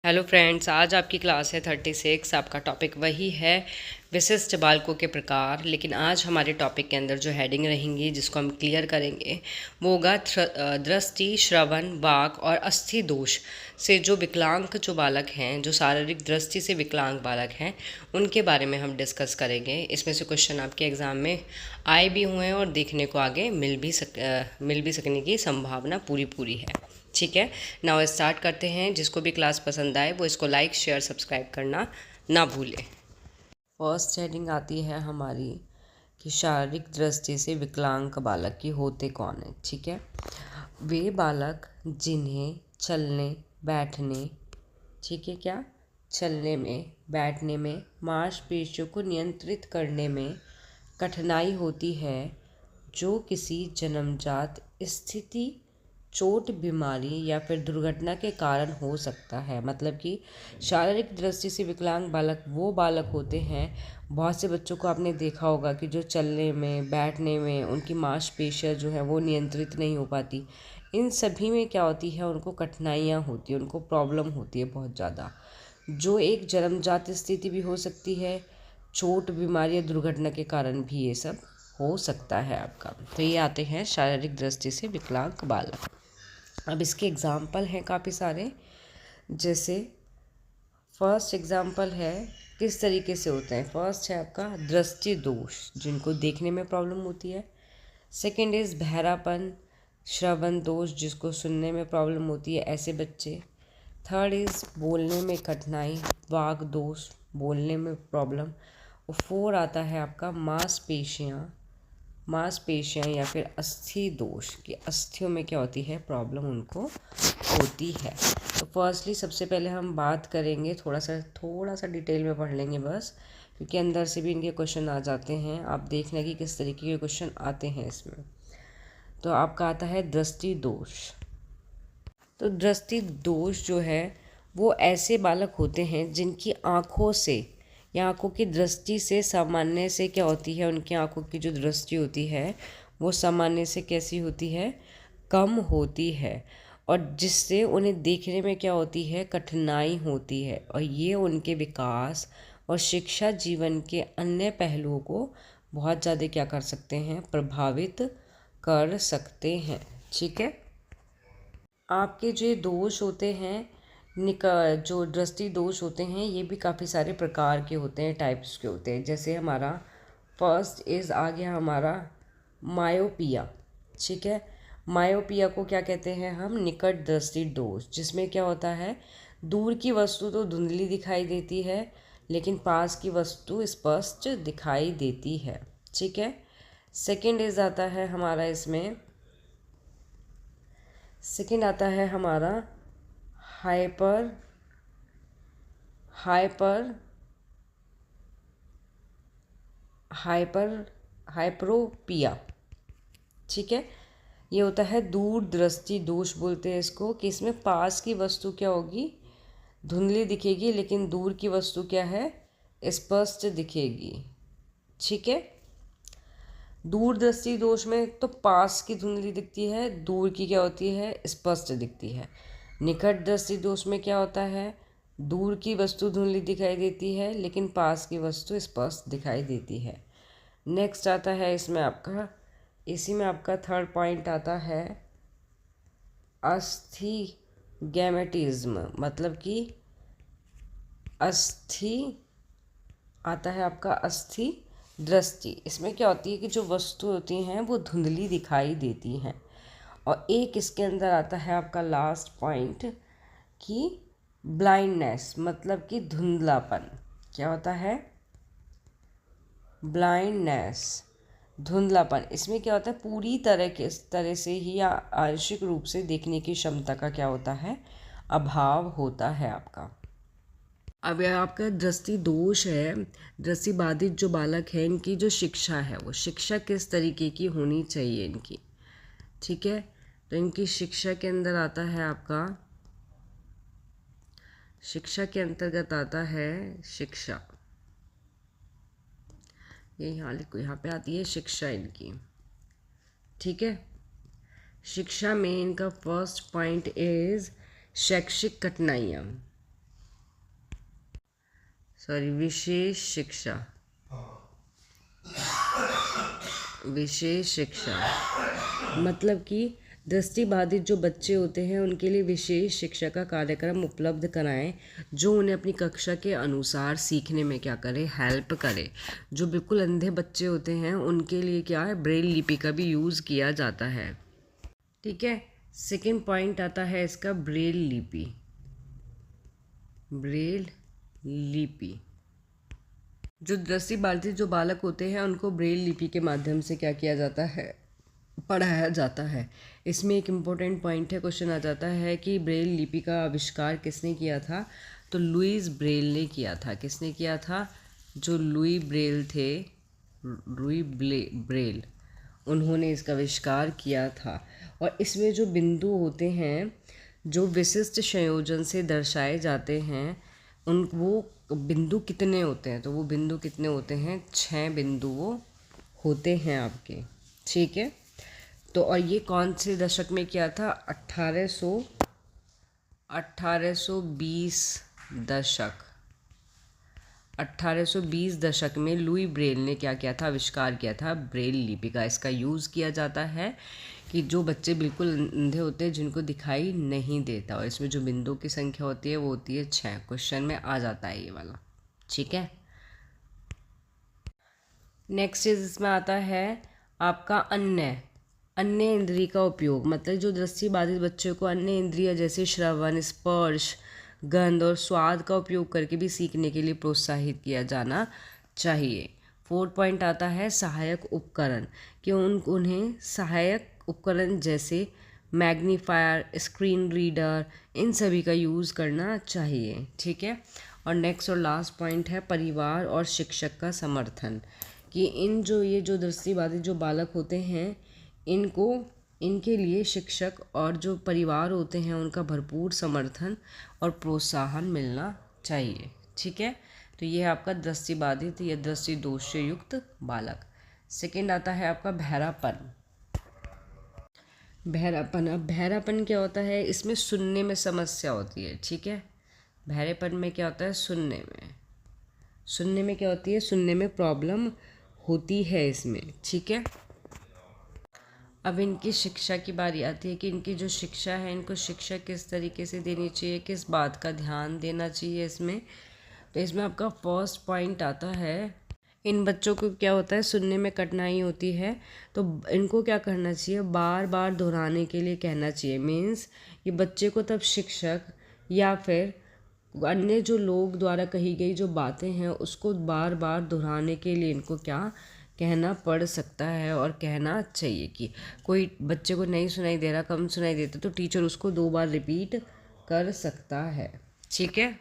Hello friends, आज आपकी class है 36। आपका टॉपिक वही है विशिष्ट बालकों के प्रकार। लेकिन आज हमारे टॉपिक के अंदर जो हेडिंग रहेंगी जिसको हम क्लियर करेंगे वो होगा दृष्टि, श्रवण, वाक और अस्थि दोष से जो विकलांग जो बालक हैं, जो शारीरिक दृष्टि से विकलांग बालक हैं, उनके बारे में हम डिस्कस करेंगे। इसमें से क्वेश्चन आपके एग्ज़ाम में आए भी हुए हैं और देखने को आगे मिल भी सकने की संभावना पूरी है। ठीक है, नाउ स्टार्ट करते हैं। जिसको भी क्लास पसंद आए वो इसको लाइक, शेयर, सब्सक्राइब करना ना भूलें। फर्स्ट हेडिंग आती है हमारी कि शारीरिक दृष्टि से विकलांग बालक की होते कौन है। ठीक है, वे बालक जिन्हें चलने बैठने, ठीक है, क्या चलने में, बैठने में, मांसपेशियों को नियंत्रित करने में कठिनाई होती है, जो किसी जन्मजात स्थिति, चोट, बीमारी या फिर दुर्घटना के कारण हो सकता है। मतलब कि शारीरिक दृष्टि से विकलांग बालक वो बालक होते हैं, बहुत से बच्चों को आपने देखा होगा कि जो चलने में, बैठने में उनकी मांसपेशियाँ जो है वो नियंत्रित नहीं हो पाती। इन सभी में क्या होती है, उनको कठिनाइयाँ होती हैं, उनको प्रॉब्लम होती है बहुत ज़्यादा, जो एक जन्मजात स्थिति भी हो सकती है, चोट, बीमारी या दुर्घटना के कारण भी ये सब हो सकता है आपका। तो ये आते हैं शारीरिक दृष्टि से विकलांग बालक। अब इसके एग्ज़ाम्पल हैं काफ़ी सारे। जैसे फर्स्ट एग्ज़ाम्पल है किस तरीके से होते हैं। फर्स्ट है आपका दृष्टि दोष, जिनको देखने में प्रॉब्लम होती है। सेकंड इज़ बहरापन, श्रवण दोष, जिसको सुनने में प्रॉब्लम होती है, ऐसे बच्चे। थर्ड इज़ बोलने में कठिनाई, वाक दोष, बोलने में प्रॉब्लम। और फोर आता है आपका मांसपेशियाँ या फिर अस्थि दोष, कि अस्थियों में क्या होती है, प्रॉब्लम उनको होती है। तो फर्स्टली सबसे पहले हम बात करेंगे, थोड़ा सा डिटेल में पढ़ लेंगे बस, क्योंकि अंदर से भी इनके क्वेश्चन आ जाते हैं। आप देखना कि किस तरीके के क्वेश्चन आते हैं इसमें। तो आपका आता है दृष्टि दोष। तो दृष्टि दोष जो है वो ऐसे बालक होते हैं जिनकी आँखों से या आँखों की दृष्टि से सामान्य से क्या होती है, उनकी आँखों की जो दृष्टि होती है वो सामान्य से कैसी होती है, कम होती है, और जिससे उन्हें देखने में क्या होती है, कठिनाई होती है। और ये उनके विकास और शिक्षा जीवन के अन्य पहलुओं को बहुत ज़्यादा क्या कर सकते हैं, प्रभावित कर सकते हैं। ठीक है, आपके जो ये दोष होते हैं, जो दृष्टि दोष होते हैं, ये भी काफ़ी सारे प्रकार के होते हैं, टाइप्स के होते हैं। जैसे हमारा फर्स्ट इज़ आ गया हमारा मायोपिया। ठीक है, मायोपिया को क्या कहते हैं हम, निकट दृष्टि दोष, जिसमें क्या होता है, दूर की वस्तु तो धुंधली दिखाई देती है लेकिन पास की वस्तु स्पष्ट दिखाई देती है। ठीक है, सेकंड इज आता है हमारा इसमें, सेकंड आता है हमारा हाइपर हाइपर हाइपर हाइप्रोपिया। ठीक है, ये होता है दूर दृष्टि दोष बोलते हैं इसको, कि इसमें पास की वस्तु क्या होगी, धुंधली दिखेगी, लेकिन दूर की वस्तु क्या है, स्पष्ट दिखेगी। ठीक है, दूर दृष्टि दोष में तो पास की धुंधली दिखती है, दूर की क्या होती है, स्पष्ट दिखती है। निकट दृष्टि दोष में क्या होता है, दूर की वस्तु धुंधली दिखाई देती है लेकिन पास की वस्तु स्पष्ट दिखाई देती है। नेक्स्ट आता है इसमें आपका, इसी में आपका थर्ड पॉइंट आता है अस्थीगैमेटिज्म, मतलब कि अस्थि आता है आपका अस्थि दृष्टि। इसमें क्या होती है कि जो वस्तु होती हैं वो धुंधली दिखाई देती हैं। और एक इसके अंदर आता है आपका लास्ट पॉइंट कि ब्लाइंडनेस, मतलब कि धुंधलापन। क्या होता है, ब्लाइंडनेस, धुंधलापन। इसमें क्या होता है, पूरी तरह से ही या आंशिक रूप से देखने की क्षमता का क्या होता है, अभाव होता है आपका। अब यह आपका दृष्टि दोष है, दृष्टि बाधित जो बालक है, इनकी जो शिक्षा है वो शिक्षा किस तरीके की होनी चाहिए इनकी। ठीक है, तो इनकी शिक्षा के अंदर आता है आपका, शिक्षा के अंतर्गत आता है शिक्षा, ये यहाँ लिखो, यहाँ पे आती है शिक्षा इनकी। ठीक है, शिक्षा में इनका फर्स्ट पॉइंट इज शैक्षिक कठिनाइयाँ। सॉरी विशेष शिक्षा, विशेष शिक्षा मतलब कि दृष्टिबाधित जो बच्चे होते हैं उनके लिए विशेष शिक्षा का कार्यक्रम उपलब्ध कराएं, जो उन्हें अपनी कक्षा के अनुसार सीखने में क्या करे, हेल्प करे। जो बिल्कुल अंधे बच्चे होते हैं उनके लिए क्या है, ब्रेल लिपि का भी यूज़ किया जाता है। ठीक है, सेकेंड पॉइंट आता है इसका ब्रेल लिपि। ब्रेल लिपि, जो दृष्टिबाधित जो बालक होते हैं उनको ब्रेल लिपि के माध्यम से क्या किया जाता है, पढ़ाया जाता है। इसमें एक इम्पोर्टेंट पॉइंट है, क्वेश्चन आ जाता है कि ब्रेल लिपि का आविष्कार किसने किया था, तो लुईस ब्रेल ने किया था। किसने किया था, जो लुई ब्रेल थे, ब्रेल, उन्होंने इसका आविष्कार किया था। और इसमें जो बिंदु होते हैं जो विशिष्ट संयोजन से दर्शाए जाते हैं, उन वो बिंदु कितने होते हैं, तो वो बिंदु कितने होते हैं, 6 बिंदु वो होते हैं आपके। ठीक है, तो और ये कौन से दशक में किया था, 1820 दशक, 1820 दशक में लुई ब्रेल ने क्या किया था, आविष्कार किया था ब्रेल लिपि का। इसका यूज़ किया जाता है कि जो बच्चे बिल्कुल अंधे होते हैं, जिनको दिखाई नहीं देता, और इसमें जो बिंदु की संख्या होती है वो होती है 6। क्वेश्चन में आ जाता है ये वाला। ठीक है, नेक्स्ट चीज़ इसमें आता है आपका अन्य इंद्रिय का उपयोग। मतलब जो दृष्टिबाधित बच्चों को अन्य इंद्रिय जैसे श्रवण, स्पर्श, गंध और स्वाद का उपयोग करके भी सीखने के लिए प्रोत्साहित किया जाना चाहिए। 4 पॉइंट आता है सहायक उपकरण, कि उन्हें सहायक उपकरण जैसे मैग्नीफायर, स्क्रीन रीडर, इन सभी का यूज़ करना चाहिए। ठीक है, और नेक्स्ट और लास्ट पॉइंट है परिवार और शिक्षक का समर्थन, कि ये जो दृष्टिबाधित जो बालक होते हैं, इनके लिए शिक्षक और जो परिवार होते हैं उनका भरपूर समर्थन और प्रोत्साहन मिलना चाहिए। ठीक है, तो ये है आपका दृष्टिबाधित या दृष्टि दोष से युक्त बालक। सेकंड आता है आपका बहरापन। अब बहरापन क्या होता है, इसमें सुनने में समस्या होती है। ठीक है, बहरेपन में क्या होता है, सुनने में क्या होती है, सुनने में प्रॉब्लम होती है इसमें। ठीक है, अब इनकी शिक्षा की बारी आती है कि इनकी जो शिक्षा है, इनको शिक्षा किस तरीके से देनी चाहिए, किस बात का ध्यान देना चाहिए इसमें। तो इसमें आपका फर्स्ट पॉइंट आता है, इन बच्चों को क्या होता है, सुनने में कठिनाई होती है, तो इनको क्या करना चाहिए, बार बार दोहराने के लिए कहना चाहिए। मीन्स ये बच्चे को तब शिक्षक या फिर अन्य जो लोग द्वारा कही गई जो बातें हैं उसको बार बार दोहराने के लिए इनको क्या कहना पड़ सकता है और कहना चाहिए। कि कोई बच्चे को नहीं सुनाई दे रहा, कम सुनाई देता, तो टीचर उसको 2 बार रिपीट कर सकता है। ठीक है,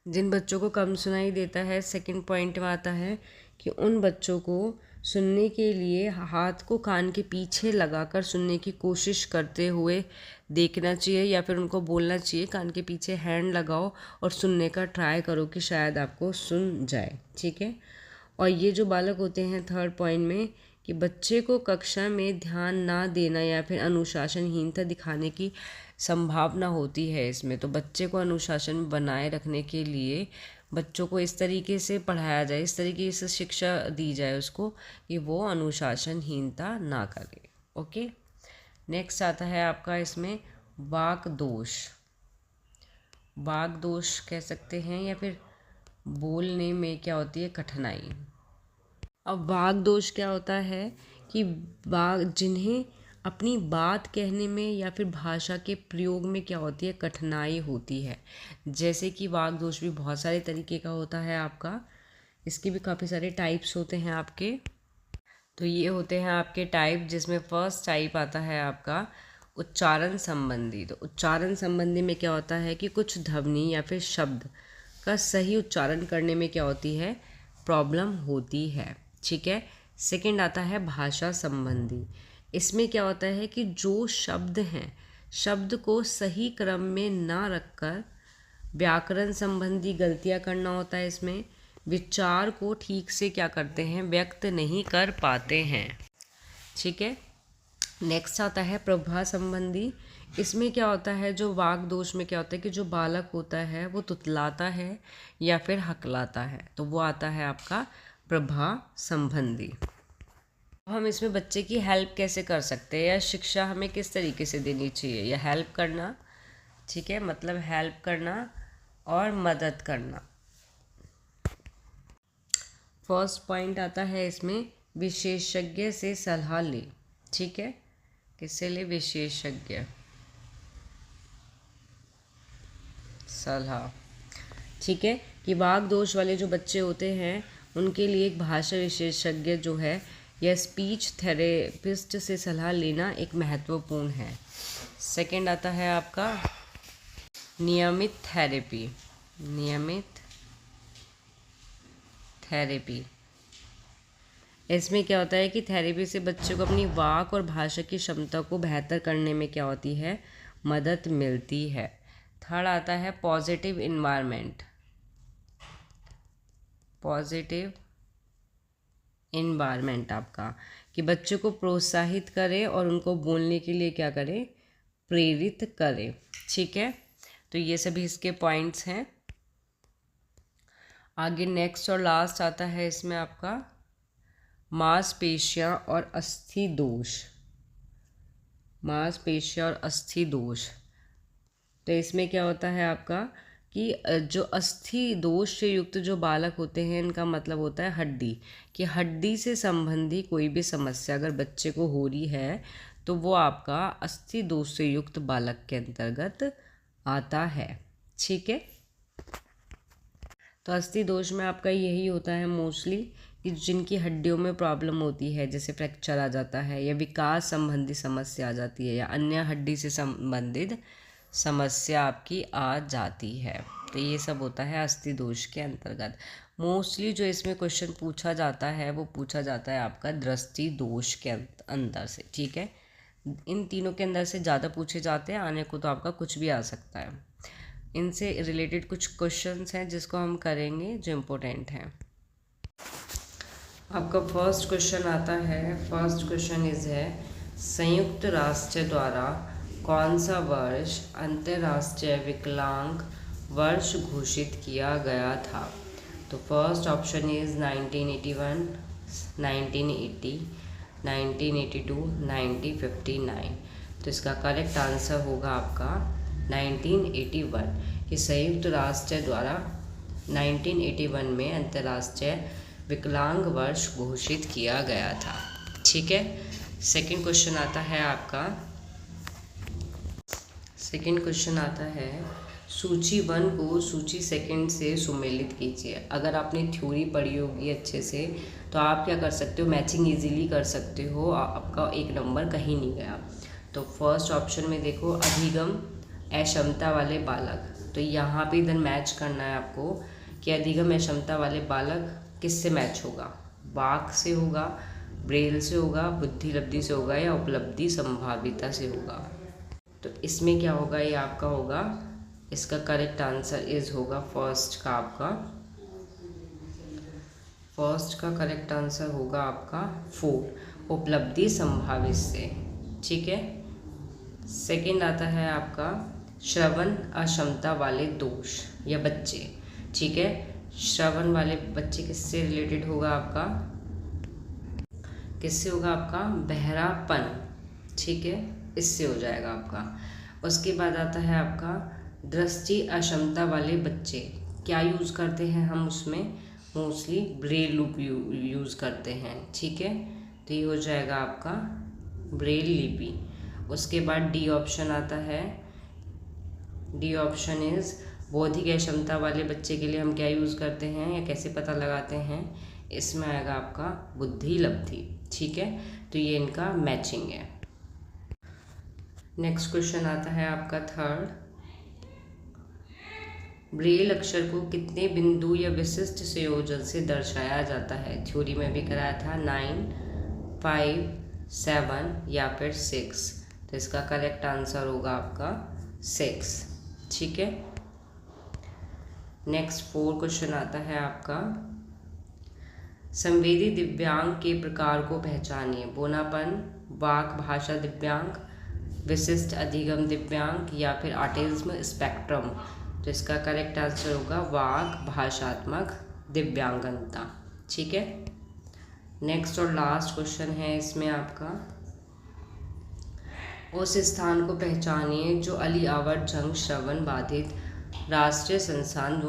जिन बच्चों को कम सुनाई देता है, सेकंड पॉइंट में आता है कि उन बच्चों को सुनने के लिए हाथ को कान के पीछे लगाकर सुनने की कोशिश करते हुए देखना चाहिए, या फिर उनको बोलना चाहिए कान के पीछे हैंड लगाओ और सुनने का ट्राई करो कि शायद आपको सुन जाए। ठीक है, और ये जो बालक होते हैं थर्ड पॉइंट में, कि बच्चे को कक्षा में ध्यान ना देना या फिर अनुशासनहीनता दिखाने की संभावना होती है इसमें। तो बच्चे को अनुशासन बनाए रखने के लिए बच्चों को इस तरीके से पढ़ाया जाए, इस तरीके से शिक्षा दी जाए उसको कि वो अनुशासनहीनता ना करे। ओके, नेक्स्ट आता है आपका इसमें वाक दोष कह सकते हैं, या फिर बोलने में क्या होती है, कठिनाई। अब वाक दोष क्या होता है कि जिन्हें अपनी बात कहने में या फिर भाषा के प्रयोग में क्या होती है, कठिनाई होती है। जैसे कि वाक दोष भी बहुत सारे तरीके का होता है आपका, इसके भी काफ़ी सारे टाइप्स होते हैं आपके। तो ये होते हैं आपके टाइप, जिसमें फर्स्ट टाइप आता है आपका उच्चारण संबंधी। तो उच्चारण संबंधी में क्या होता है कि कुछ ध्वनि या फिर शब्द का सही उच्चारण करने में क्या होती है, प्रॉब्लम होती है। ठीक है, सेकंड आता है भाषा संबंधी। इसमें क्या होता है कि जो शब्द हैं, शब्द को सही क्रम में ना रखकर व्याकरण संबंधी गलतियां करना होता है। इसमें विचार को ठीक से क्या करते हैं, व्यक्त नहीं कर पाते हैं। ठीक है, नेक्स्ट आता है प्रभा संबंधी। इसमें क्या होता है, जो वाग दोष में क्या होता है कि जो बालक होता है वो तुतलाता है या फिर हकलाता है, तो वो आता है आपका प्रभा संबंधी। हम इसमें बच्चे की हेल्प कैसे कर सकते हैं, या शिक्षा हमें किस तरीके से देनी चाहिए, या हेल्प करना, ठीक है, मतलब हेल्प करना और मदद करना। फर्स्ट पॉइंट आता है इसमें विशेषज्ञ से सलाह ले, ठीक है, किससे ले, विशेषज्ञ सलाह, ठीक है, कि वाग दोष वाले जो बच्चे होते हैं उनके लिए एक भाषा विशेषज्ञ जो है या स्पीच थेरेपिस्ट से सलाह लेना एक महत्वपूर्ण है। सेकंड आता है आपका नियमित थेरेपी, नियमित थेरेपी। इसमें क्या होता है कि थेरेपी से बच्चों को अपनी वाक और भाषा की क्षमता को बेहतर करने में क्या होती है, मदद मिलती है। थर्ड आता है पॉजिटिव इन्वायरमेंट, पॉजिटिव इन्वायरमेंट आपका, कि बच्चों को प्रोत्साहित करें और उनको बोलने के लिए क्या करें, प्रेरित करें, ठीक है। तो ये सभी इसके पॉइंट्स हैं। आगे नेक्स्ट और लास्ट आता है इसमें आपका मांसपेशियाँ और अस्थि दोष, मांसपेशियाँ और अस्थि दोष। तो इसमें क्या होता है आपका कि जो अस्थि दोष से युक्त जो बालक होते हैं इनका मतलब होता है हड्डी, कि हड्डी से संबंधी कोई भी समस्या अगर बच्चे को हो रही है तो वो आपका अस्थि दोष से युक्त बालक के अंतर्गत आता है, ठीक है। तो अस्थि दोष में आपका यही होता है मोस्टली कि जिनकी हड्डियों में प्रॉब्लम होती है, जैसे फ्रैक्चर आ जाता है या विकास संबंधी समस्या आ जाती है या अन्य हड्डी से संबंधित समस्या आपकी आ जाती है, तो ये सब होता है अस्थि दोष के अंतर्गत। मोस्टली जो इसमें क्वेश्चन पूछा जाता है वो पूछा जाता है आपका दृष्टि दोष के अंदर से, ठीक है। इन तीनों के अंदर से ज़्यादा पूछे जाते हैं, आने को तो आपका कुछ भी आ सकता है। इनसे रिलेटेड कुछ क्वेश्चंस हैं जिसको हम करेंगे जो इम्पोर्टेंट हैं। आपका फर्स्ट क्वेश्चन आता है, फर्स्ट क्वेश्चन इज है संयुक्त राष्ट्र द्वारा कौन सा वर्ष अंतर्राष्ट्रीय विकलांग वर्ष घोषित किया गया था। तो फर्स्ट ऑप्शन इज 1981, 1980, 1982, 1959। तो इसका करेक्ट आंसर होगा आपका 1981, कि संयुक्त राष्ट्र द्वारा 1981 में अंतर्राष्ट्रीय विकलांग वर्ष घोषित किया गया था, ठीक है। सेकंड क्वेश्चन आता है आपका, सेकंड क्वेश्चन आता है सूची 1 को सूची 2 से सुमेलित कीजिए। अगर आपने थ्योरी पढ़ी होगी अच्छे से तो आप क्या कर सकते हो, मैचिंग इजीली कर सकते हो, आपका एक नंबर कहीं नहीं गया। तो फर्स्ट ऑप्शन में देखो अभिगम अक्षमता वाले बालक, तो यहाँ पे इधर मैच करना है आपको कि अधिगम अक्षमता वाले बालक किससे मैच होगा, वाक से होगा, ब्रेल से होगा, बुद्धि लब्धि से होगा या उपलब्धि संभाविता से होगा। तो इसमें क्या होगा, ये आपका होगा, इसका करेक्ट आंसर इज होगा फर्स्ट का, आपका फर्स्ट का करेक्ट आंसर होगा आपका 4, उपलब्धि संभावित से, ठीक है। सेकंड आता है आपका श्रवण अक्षमता वाले दोष या बच्चे, ठीक है। श्रवण वाले बच्चे किससे रिलेटेड होगा आपका, किससे होगा आपका, बहरापन, ठीक है, इससे हो जाएगा आपका। उसके बाद आता है आपका दृष्टि अक्षमता वाले बच्चे, क्या यूज़ करते हैं हम उसमें, मोस्टली ब्रेल लिपि यूज़ करते हैं, ठीक है। तो ये हो जाएगा आपका ब्रेल लिपि। उसके बाद डी ऑप्शन आता है, डी ऑप्शन इज़ बौद्धिक अक्षमता वाले बच्चे के लिए हम क्या यूज़ करते हैं या कैसे पता लगाते हैं, इसमें आएगा आपका बुद्धि लब्धि, ठीक है। तो ये इनका मैचिंग है। नेक्स्ट क्वेश्चन आता है आपका थर्ड, ब्रेल अक्षर को कितने बिंदु या विशिष्ट संयोजन से दर्शाया जाता है। थ्योरी में भी कराया था 9, 5, 7 या फिर 6। तो इसका करेक्ट आंसर होगा आपका 6, ठीक है। नेक्स्ट 4 क्वेश्चन आता है आपका संवेदी दिव्यांग के प्रकार को पहचानिए। बोनापन, वाक भाषा दिव्यांग, विशिष्ट अधिगम दिव्यांग या फिर ऑटिज्म स्पेक्ट्रम। तो इसका करेक्ट आंसर होगा वाक भाषात्मक दिव्यांगता। ठीक है, नेक्स्ट और लास्ट क्वेश्चन है इसमें आपका, उस स्थान को पहचानिए जो अली आवर जंग श्रवण बाधित राष्ट्रीय संस्थान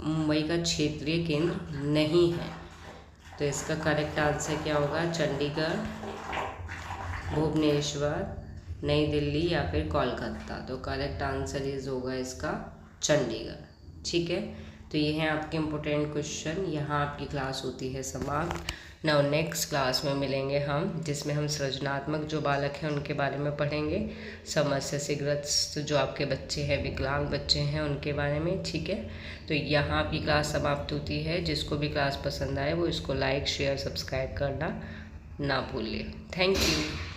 मुंबई का क्षेत्रीय केंद्र नहीं है। तो इसका करेक्ट आंसर क्या होगा? चंडीगढ़, भुवनेश्वर, नई दिल्ली या फिर कोलकाता। तो करेक्ट आंसर इज होगा इसका चंडीगढ़। ठीक है, तो ये हैं आपके इम्पोर्टेंट क्वेश्चन। यहाँ आपकी क्लास होती है समाप्त। नाउ नेक्स्ट क्लास में मिलेंगे हम, जिसमें हम सृजनात्मक जो बालक हैं उनके बारे में पढ़ेंगे, समस्या से ग्रस्त जो आपके बच्चे हैं, विकलांग बच्चे हैं, उनके बारे में। ठीक है, तो यहाँ आपकी क्लास समाप्त होती है। जिसको भी क्लास पसंद आए वो इसको लाइक शेयर सब्सक्राइब करना ना भूलें। Thank you.